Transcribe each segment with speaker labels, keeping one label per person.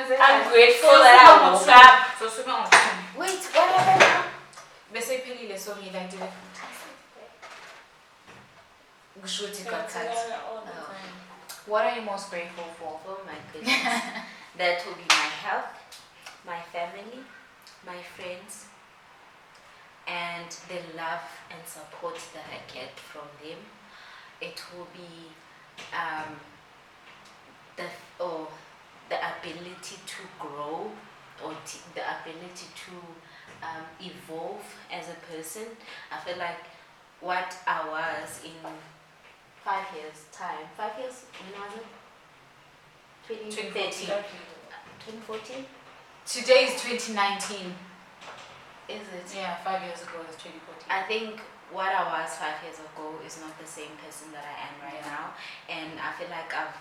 Speaker 1: I'm grateful that I woke up.
Speaker 2: Wait, what happened now?
Speaker 1: What are you most grateful for?
Speaker 2: Oh my goodness. That will be my health, my family, my friends, and the love and support that I get from them. It will be the ability to grow, or the ability to evolve as a person. I feel like what I was in 5 years time. 5 years, when was it? 2013. 2014?
Speaker 1: Today is 2019.
Speaker 2: Is it?
Speaker 1: Yeah, 5 years ago was 2014.
Speaker 2: I think what I was 5 years ago is not the same person that I am right now. And I feel like I've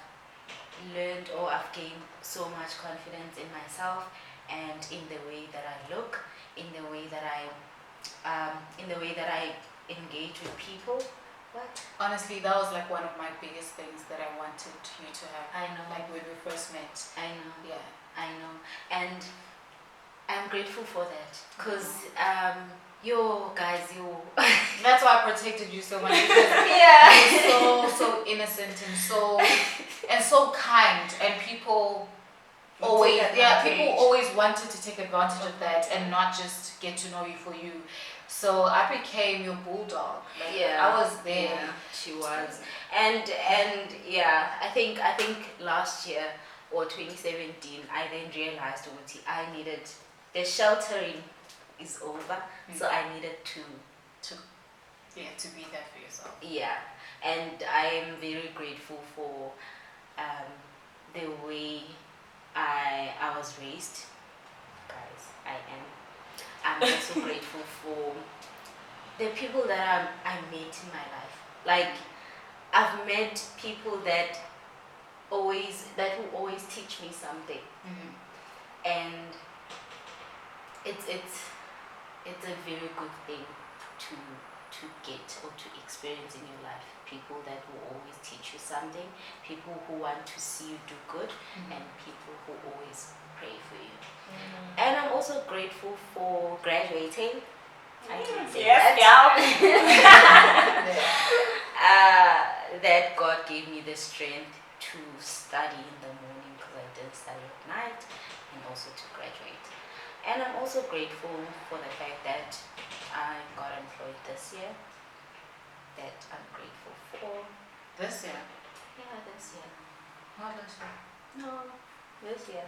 Speaker 2: learned, or I've gained so much confidence in myself and in the way that I look, in the way that I engage with people. What?
Speaker 1: Honestly, that was like one of my biggest things that I wanted you to have.
Speaker 2: I know.
Speaker 1: Like when we first met.
Speaker 2: I know.
Speaker 1: Yeah.
Speaker 2: I know. And I'm grateful for that. Because
Speaker 1: That's why I protected you so much, because
Speaker 2: yeah.
Speaker 1: you're so innocent and so kind, and people always wanted to take advantage of that and not just get to know you for you. So I became your bulldog. Like,
Speaker 2: Yeah,
Speaker 1: I was there.
Speaker 2: Yeah, she was, and yeah, I think last year or 2017, I then realized what I needed. The sheltering is over, so I needed to
Speaker 1: be there for yourself.
Speaker 2: Yeah, and I am very grateful for the way I was raised, guys. I'm also grateful for the people that I met in my life. Like, I've met people that will always teach me something, and it's a very good thing to get or to experience in your life. People that will always teach you something, people who want to see you do good, and people who always pray for you. And I'm also grateful for graduating. I can say that God gave me the strength to study in the morning, because I didn't study at night, and also to graduate. And I'm also grateful for the fact that I got employed this year. That I'm grateful for.
Speaker 1: This year?
Speaker 2: Yeah, this year.
Speaker 1: Not last year.
Speaker 2: No, this year.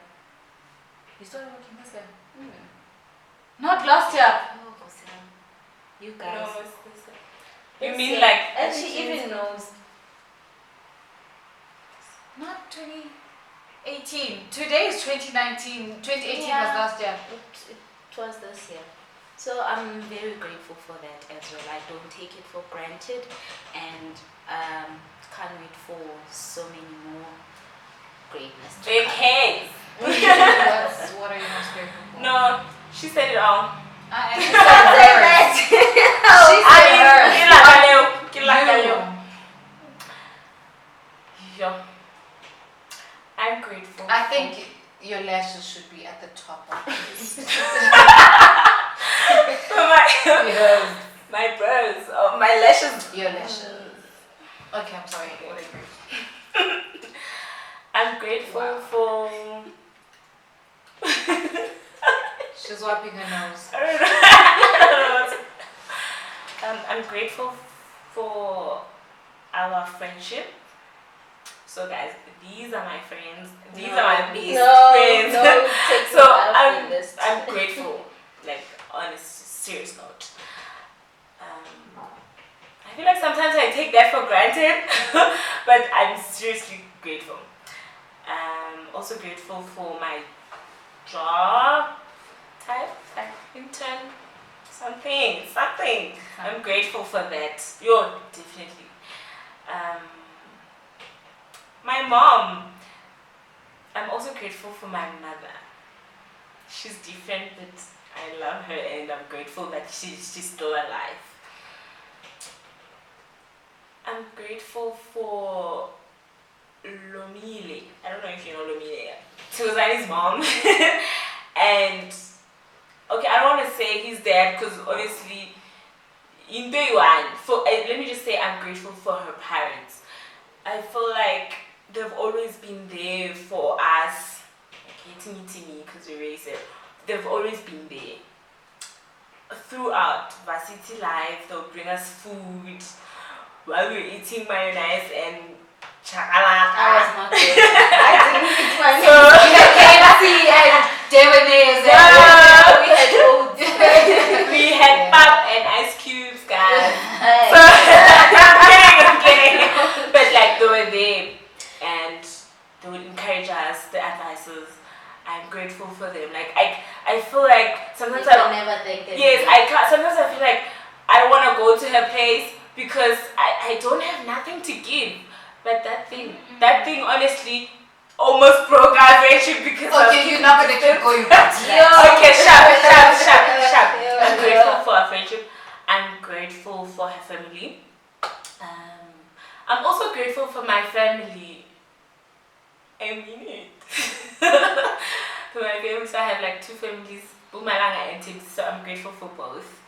Speaker 1: You started working this year?
Speaker 2: Not last year. Oh, Sam. You guys.
Speaker 3: No, it's this year. You
Speaker 2: This
Speaker 3: mean
Speaker 2: year.
Speaker 3: like?
Speaker 2: And she even knows.
Speaker 1: Not 2018. Today is 2019. 2018
Speaker 2: Yeah.
Speaker 1: was last year.
Speaker 2: It was this year. So I'm very grateful for that as well. I don't take it for granted, and can't wait for so many more greatness.
Speaker 3: Big heads.
Speaker 1: What are you most grateful for?
Speaker 3: No, she said it all.
Speaker 1: I
Speaker 2: Don't say that.
Speaker 3: I'm grateful.
Speaker 1: I think your lashes should be at the top of this.
Speaker 3: My brows, my lashes.
Speaker 1: Your lashes. Okay, I'm sorry. Whatever.
Speaker 3: I'm grateful for.
Speaker 1: She's wiping her nose.
Speaker 3: I'm grateful for our friendship. So guys, these are my friends. These are my best friends.
Speaker 2: Take
Speaker 3: So
Speaker 2: out of the list.
Speaker 3: I'm grateful, like on a serious note. I feel like sometimes I take that for granted, but I'm seriously grateful. I'm also grateful for my job type, like intern, something. I'm grateful for that. You're definitely. My mom. I'm also grateful for my mother. She's different, but I love her, and I'm grateful that she's still alive. I'm grateful for Lomile. I don't know if you know Lomile. Thokozani's mom. And okay, I don't want to say his dad because obviously in day one, let me just say I'm grateful for her parents. I feel like they've always been there for us. Okay, me because we raised it. They've always been there throughout varsity life. They'll bring us food while we're eating mayonnaise and chakalaka.
Speaker 2: I was not there. I didn't eat my
Speaker 3: So
Speaker 1: We had KFC and Devanese and we had oats.
Speaker 3: we had pop and ice cubes, guys.
Speaker 2: Hey.
Speaker 3: So I'm kidding. But like they were there and they would encourage us, the advices. I'm grateful for them. Like I feel like sometimes
Speaker 2: You can never thank them.
Speaker 3: yes, I can't. Sometimes I feel like I don't want to go to her place because I don't have nothing to give. But that thing honestly almost broke our friendship because
Speaker 1: Okay, you're not gonna keep going back to
Speaker 2: Yo.
Speaker 1: that.
Speaker 3: okay, sharp.
Speaker 2: Yeah.
Speaker 3: I'm grateful for our friendship. I'm grateful for her family. I'm also grateful for my family. I mean it. For my family, so I have like two families, Bumalanga and Tips, so I'm grateful for both.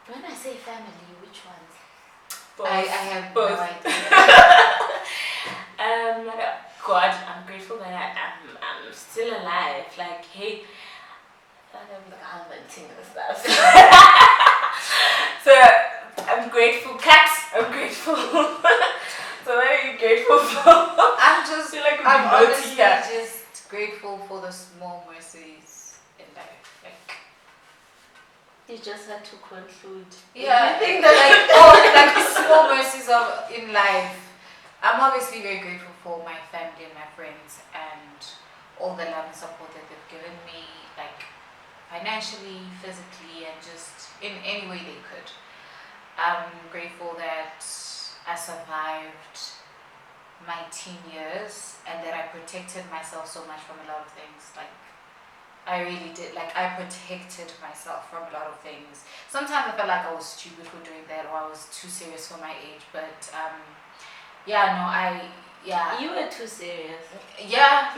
Speaker 2: When I say family, which ones?
Speaker 3: Both.
Speaker 1: I have
Speaker 3: both.
Speaker 1: no idea.
Speaker 3: God, I'm grateful that I'm still alive. Like, hey, I'm the commenting and stuff. So I'm grateful. Cats, I'm grateful. So what are you grateful for?
Speaker 1: I'm honestly just grateful for the small mercies in life. Like,
Speaker 2: You just had to conclude.
Speaker 1: yeah,
Speaker 2: Everything
Speaker 1: like the small mercies in life. I'm obviously very grateful for my family and my friends and all the love and support that they've given me, like financially, physically, and just in any way they could. I'm grateful that I survived my teen years and that I protected myself so much from a lot of things. Like, I really did. Like, I protected myself from a lot of things. Sometimes I felt like I was stupid for doing that or I was too serious for my age, but
Speaker 2: You were too serious.
Speaker 1: yeah.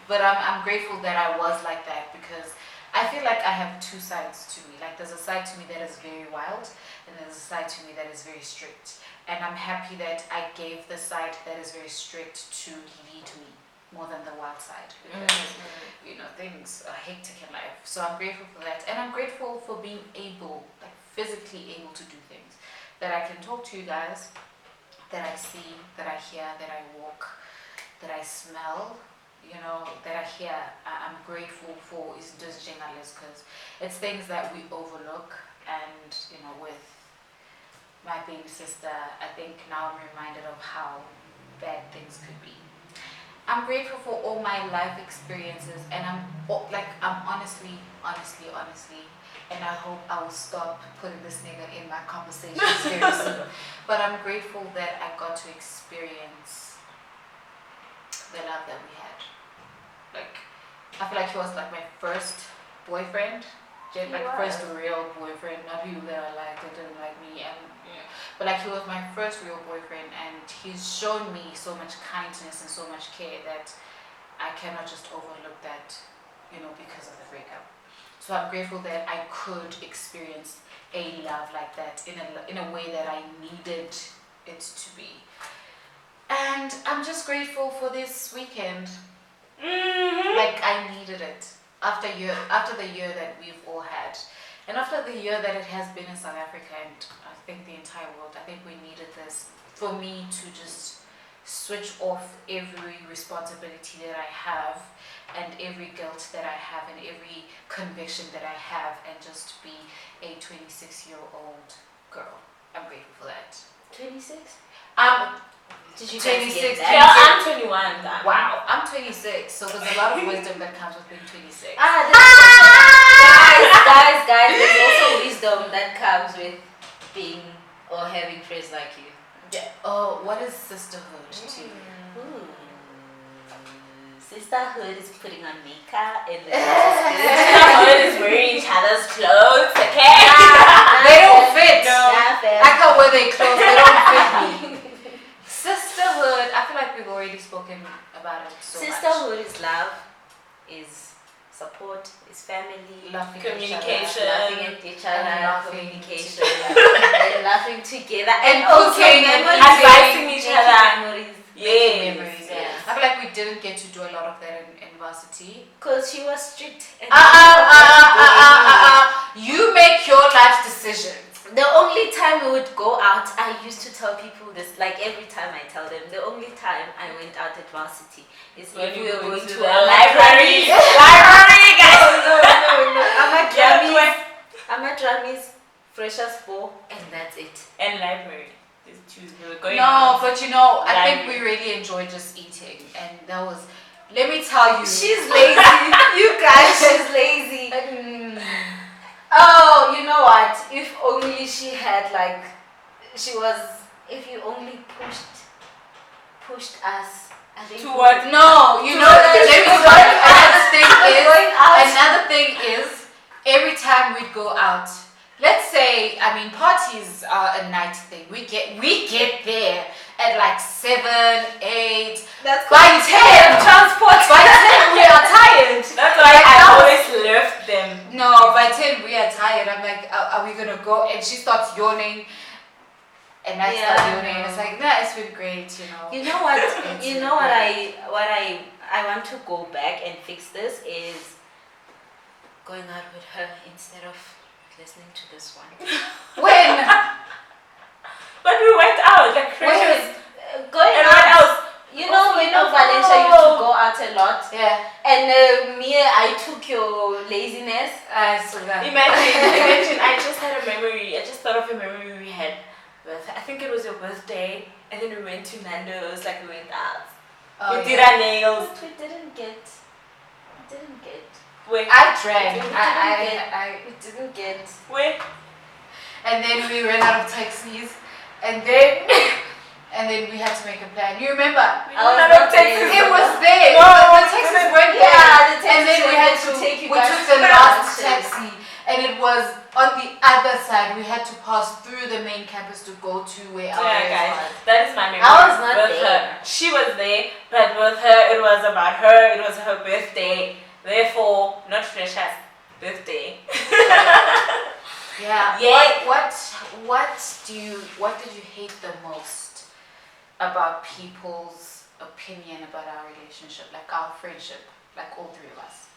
Speaker 1: But I'm grateful that I was like that because I feel like I have two sides to me. Like, there's a side to me that is very wild and there's a side to me that is very strict. And I'm happy that I gave the side that is very strict to lead me more than the wild side because things are hectic in life. So I'm grateful for that, and I'm grateful for being able, like physically able to do things, that I can talk to you guys, that I see, that I hear, that I walk, that I smell, that I hear. I'm grateful for is just journalists because it's things that we overlook, and with my baby sister, I think now I'm reminded of how bad things could be. I'm grateful for all my life experiences, and I'm honestly, and I hope I will stop putting this nigga in my conversations very soon. But I'm grateful that I got to experience the love that we had. Like, I feel like he was like my first boyfriend, first real boyfriend, not people that I liked that didn't like me, but like he was my first real boyfriend, and he's shown me so much kindness and so much care that I cannot just overlook that, because of the breakup. So I'm grateful that I could experience a love like that in a way that I needed it to be. And I'm just grateful for this weekend. Like, I needed it after the year that we've all had, and after the year that it has been in South Africa, and I think the entire world. I think we needed this for me to just switch off every responsibility that I have and every guilt that I have and every conviction that I have, and just be a 26-year-old girl. I'm grateful for that.
Speaker 2: 26?
Speaker 1: Did
Speaker 2: you
Speaker 1: 26?
Speaker 2: guys get
Speaker 3: Yeah, I'm 21. Then.
Speaker 1: Wow, I'm 26, so there's a lot of wisdom that comes with being 26.
Speaker 2: Guys, there's also wisdom that comes with being or having friends like you.
Speaker 1: Yeah. Oh, what is sisterhood to you?
Speaker 2: Sisterhood is putting on makeup and
Speaker 3: Sisterhood is wearing each other's clothes, okay?
Speaker 1: They don't fit.
Speaker 3: No.
Speaker 1: I can't wear their clothes, they don't fit me. Sisterhood, I feel like we've already spoken about about it so
Speaker 2: Sisterhood is love, is support, is family,
Speaker 1: laughing
Speaker 3: Communication.
Speaker 2: laughing at each other,
Speaker 1: And laughing
Speaker 2: communication, and laughing together, and also
Speaker 1: cooking,
Speaker 2: memories,
Speaker 3: advising each
Speaker 2: making
Speaker 3: other.
Speaker 2: memories.
Speaker 1: making
Speaker 3: Yes.
Speaker 1: memories.
Speaker 2: Yeah.
Speaker 1: I feel like we didn't get to do a lot of that in varsity.
Speaker 2: Because she was strict. And
Speaker 1: You make your life decisions.
Speaker 2: The only time we would go out, I used to tell people this, like every time I tell them, the only time I went out at varsity is
Speaker 3: When
Speaker 2: if
Speaker 3: you
Speaker 2: we were
Speaker 3: go
Speaker 2: going
Speaker 3: to
Speaker 2: to
Speaker 3: the
Speaker 2: a
Speaker 3: library.
Speaker 2: library, guys.
Speaker 3: No.
Speaker 2: I'm at
Speaker 3: Yeah,
Speaker 2: Grammys. I'm at Grammys, Freshers 4, and that's it.
Speaker 3: And library. These two, we were going
Speaker 1: No,
Speaker 3: out.
Speaker 1: but you know, I think
Speaker 3: Library.
Speaker 1: we really enjoyed just eating, and that was. Let me tell you,
Speaker 2: She's lazy. You guys, she's lazy.
Speaker 1: Mm.
Speaker 2: Oh, you know what? If only she had like, if you only pushed us. I think
Speaker 3: To what?
Speaker 1: No, you know.
Speaker 2: Let
Speaker 1: Let me tell you.
Speaker 2: Going out.
Speaker 1: Another thing is, every time we'd go out, let's say, parties are a night thing. We get there at like 7, 8.
Speaker 2: That's
Speaker 1: By 10,
Speaker 2: transport.
Speaker 1: by 10 we are tired.
Speaker 3: That's why I always left them.
Speaker 1: No, by 10 we are tired. I'm like, are we gonna go? And she starts yawning, and I start
Speaker 2: Yeah,
Speaker 1: yawning.
Speaker 2: no.
Speaker 1: It's like, nah, it's been great, you know.
Speaker 2: You know what?
Speaker 1: It's
Speaker 2: You know what
Speaker 1: great.
Speaker 2: I want to go back and fix this is going out with her instead of listening to this one.
Speaker 1: When?
Speaker 3: But we went out like freshers.
Speaker 2: Going
Speaker 3: And
Speaker 2: out.
Speaker 3: what else?
Speaker 2: You know,
Speaker 3: Oh.
Speaker 2: Valencia used to go out a lot,
Speaker 1: Yeah.
Speaker 2: and me, I took your laziness.
Speaker 1: I saw that.
Speaker 3: Imagine, I just had a memory. I just thought of a memory we had. I think it was your birthday, and then we went to Nando's, like we went out.
Speaker 1: Oh,
Speaker 3: We did
Speaker 1: yeah.
Speaker 3: our nails.
Speaker 2: But we didn't get.
Speaker 3: Wait,
Speaker 1: I drank.
Speaker 2: We didn't get.
Speaker 3: wait.
Speaker 1: And then we ran out of taxis, and then we had to make a plan. You remember?
Speaker 2: I was
Speaker 3: None
Speaker 2: not
Speaker 3: of Texas.
Speaker 1: It was there.
Speaker 3: No,
Speaker 1: the taxis weren't there.
Speaker 2: Yeah, the
Speaker 1: And then
Speaker 2: taxis
Speaker 1: we
Speaker 2: were
Speaker 1: had
Speaker 2: there
Speaker 1: to
Speaker 2: to take you
Speaker 1: we
Speaker 2: guys
Speaker 1: took the
Speaker 2: to
Speaker 1: last
Speaker 2: lunch.
Speaker 1: taxi, and it was on the other side. We had to pass through the main campus to go to where our
Speaker 3: Yeah,
Speaker 1: race
Speaker 3: guys,
Speaker 1: was.
Speaker 3: that is my memory.
Speaker 2: I was not
Speaker 3: with
Speaker 2: there.
Speaker 3: her. She was there, but with her, it was about her. It was her birthday. Therefore, not freshers' birthday.
Speaker 1: Yeah.
Speaker 3: Yeah.
Speaker 1: What did you hate the most about people's opinion about our relationship, like our friendship, like all three of us?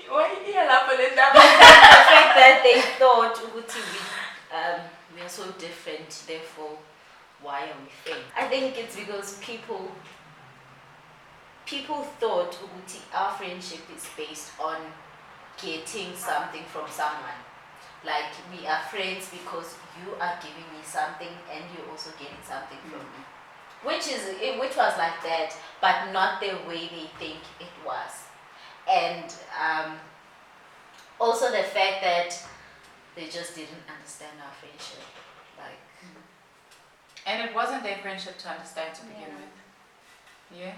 Speaker 3: Why are you laughing at
Speaker 2: The fact that they thought Uguti, we are so different, therefore why are we friends? I think it's because people thought Uguti, our friendship is based on getting something from someone. Like we are friends because you are giving me something and you're also getting something from me. Which was like that, but not the way they think it was. And also the fact that they just didn't understand our friendship. Like,
Speaker 1: And it wasn't their friendship to understand to begin
Speaker 2: Yeah.
Speaker 1: with. Yeah.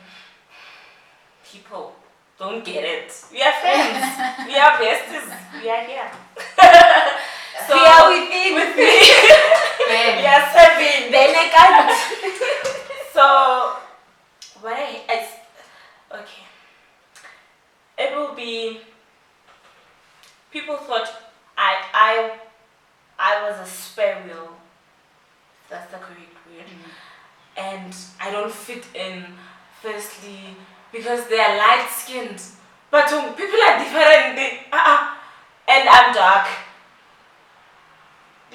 Speaker 3: People don't get it. We are friends. We are besties. We are here. So
Speaker 2: we are within.
Speaker 3: with me.
Speaker 1: Ben.
Speaker 3: We are 7.
Speaker 2: Benekant.
Speaker 3: So what okay. It will be. People thought I was a spare wheel. That's the correct word. And I don't fit in. Firstly, because they are light skinned, but people are different. And I'm dark.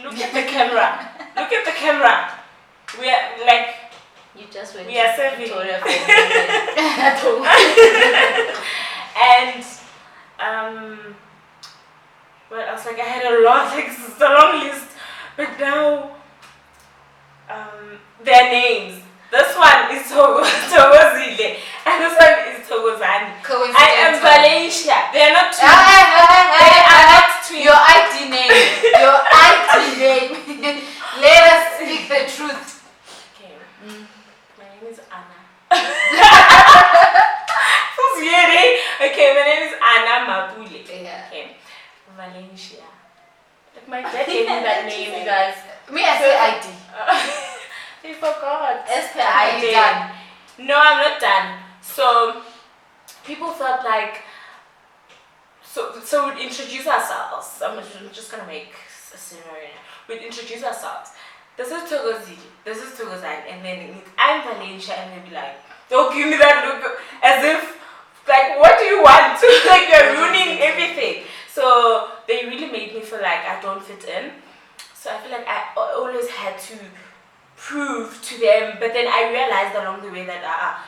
Speaker 3: Look at the camera. Look at the camera. We are like.
Speaker 2: You just went
Speaker 3: We are
Speaker 2: to
Speaker 3: serving.
Speaker 2: Victoria for a moment. At home.
Speaker 3: And what else? Like I had a lot, like it's a long list, but now their names. This one is Togozile and this one is Togozani. I am Valencia. They are not twins. They are not twins.
Speaker 1: Your ID name. Your ID name. Let us speak the truth.
Speaker 3: Okay. My name is Anna. Who's weird, eh? Okay, my name is Anna Mabule.
Speaker 1: Yeah.
Speaker 3: Okay. Valencia. Like my dad gave me that name, you guys.
Speaker 1: Me, I say ID.
Speaker 3: I forgot.
Speaker 2: As per
Speaker 1: Are
Speaker 2: ID.
Speaker 1: you done?
Speaker 3: No, I'm not done. So people felt like, so we'd introduce ourselves. I'm just gonna make a scenario. We'd introduce ourselves. This is Togozi, this is Togozan, and then I'm Valencia, and they'd be like, don't give me that look, as if, like, what do you want? Like, you're ruining everything. So they really made me feel like I don't fit in. So I feel like I always had to prove to them, but then I realized along the way that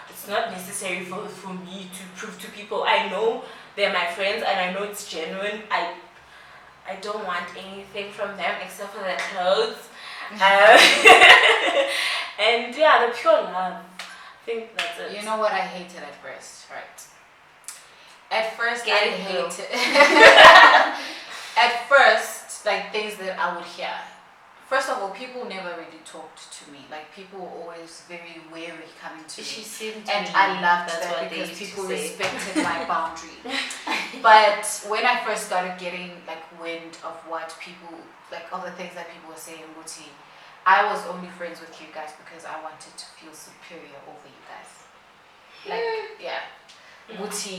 Speaker 3: it's not necessary for me to prove to people. I know they're my friends and I know it's genuine. I don't want anything from them except for their clothes. And yeah, the pure love. I think that's it.
Speaker 1: You know what I hated at first, right? At first,
Speaker 2: Get
Speaker 1: I
Speaker 2: it, girl.
Speaker 1: hated. At first, like things that I would hear. First of all, people never really talked to me. Like people were always very wary coming to
Speaker 2: She
Speaker 1: me.
Speaker 2: seemed
Speaker 1: And
Speaker 2: to
Speaker 1: I loved
Speaker 2: that's
Speaker 1: that
Speaker 2: what they
Speaker 1: because
Speaker 2: used to
Speaker 1: people
Speaker 2: say.
Speaker 1: respected my boundary. But when I first started getting like wind of what people, like all the things that people were saying, Muti, I was only friends with you guys because I wanted to feel superior over you guys. Like, yeah, Muti,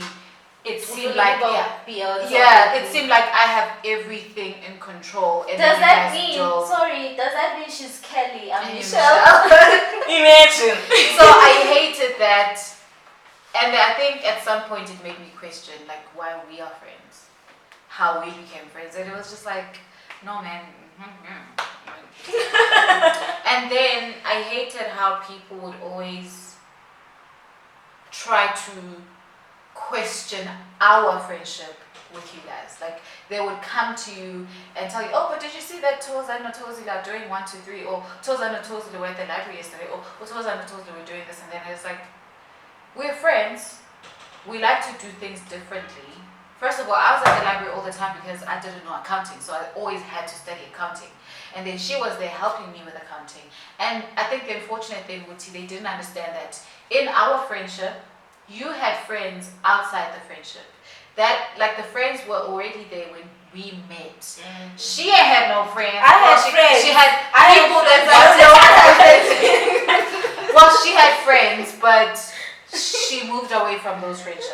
Speaker 1: it seemed like, it seemed like I have everything in control. And
Speaker 2: Does
Speaker 1: you
Speaker 2: that
Speaker 1: guys
Speaker 2: mean,
Speaker 1: don't.
Speaker 2: sorry, does that mean she's Kelly? I'm
Speaker 1: And
Speaker 2: Michelle.
Speaker 3: Imagine.
Speaker 1: So I hated that. And I think at some point it made me question like why we are friends, how we became friends, and it was just like, no man. And then I hated how people would always try to question our friendship with you guys. Like they would come to you and tell you, oh, but did you see that Tozan and Tozila are doing 1, 2, 3, or Tozan and Tozila were at the library yesterday, or Tozan and Tozila were doing this, and then it's like, we're friends. We like to do things differently. First of all, I was at the library all the time because I didn't know accounting, so I always had to study accounting. And then she was there helping me with accounting. And I think the unfortunate thing with they didn't understand that in our friendship, you had friends outside the friendship. That like the friends were already there when we met. She had no friends.
Speaker 3: I had friends.
Speaker 1: She had
Speaker 3: I
Speaker 1: people
Speaker 3: had
Speaker 1: that well, she had friends, but she moved away from those friendships.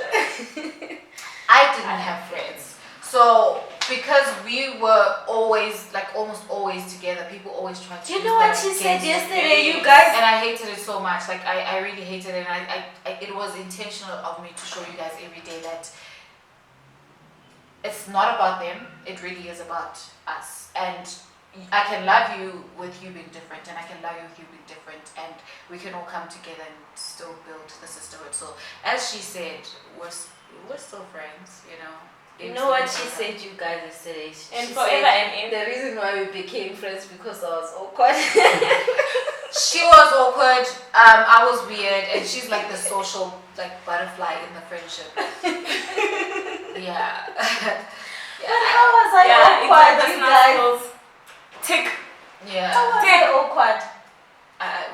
Speaker 1: I didn't have friends. So because we were always, like almost always together, people always tried to
Speaker 2: You
Speaker 1: use
Speaker 2: know what
Speaker 1: that
Speaker 2: she said
Speaker 1: against
Speaker 2: yesterday,
Speaker 1: me.
Speaker 2: you guys?
Speaker 1: And I hated it so much. Like I really hated it, and I it was intentional of me to show you guys every day that it's not about them, it really is about us. And I can love you with you being different, and I can love you with you being different, and we can all come together and still build the sisterhood. So as she said, we're still friends, you know.
Speaker 2: You know what she said, you guys, yesterday?
Speaker 3: And
Speaker 2: She
Speaker 3: forever
Speaker 2: said
Speaker 3: and
Speaker 2: the reason why we became friends because I was awkward.
Speaker 1: She was awkward, I was weird, and she's like the social like butterfly in the friendship. Yeah.
Speaker 2: How was I awkward, you guys?
Speaker 3: Tick.
Speaker 1: Yeah.
Speaker 2: How was I awkward?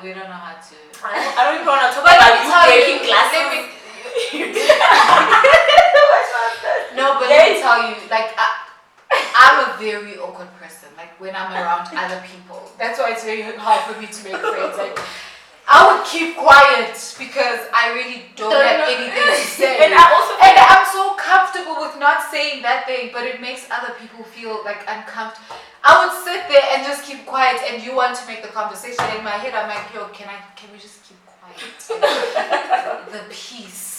Speaker 1: We don't know how to.
Speaker 3: I don't even want to talk
Speaker 1: But let
Speaker 3: about
Speaker 1: me
Speaker 3: you
Speaker 1: tell
Speaker 3: breaking
Speaker 1: you,
Speaker 3: glasses.
Speaker 1: No, but let me tell you, like I'm a very awkward person. Like when I'm around other people, that's why it's very hard for me to make friends. Like I would keep quiet because I really don't have anything to say.
Speaker 3: And
Speaker 1: I'm so comfortable with not saying that thing, but it makes other people feel like uncomfortable. I would sit there and just keep quiet, and you want to make the conversation. In my head, I'm like, yo, can we just keep quiet? The peace.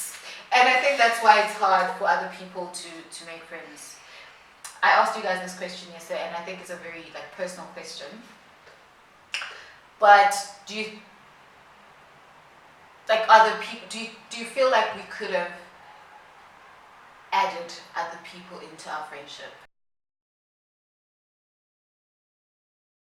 Speaker 1: And I think that's why it's hard for other people to make friends. I asked you guys this question yesterday, and I think it's a very like personal question. But do you like other people? Do you feel like we could have added other people into our friendship?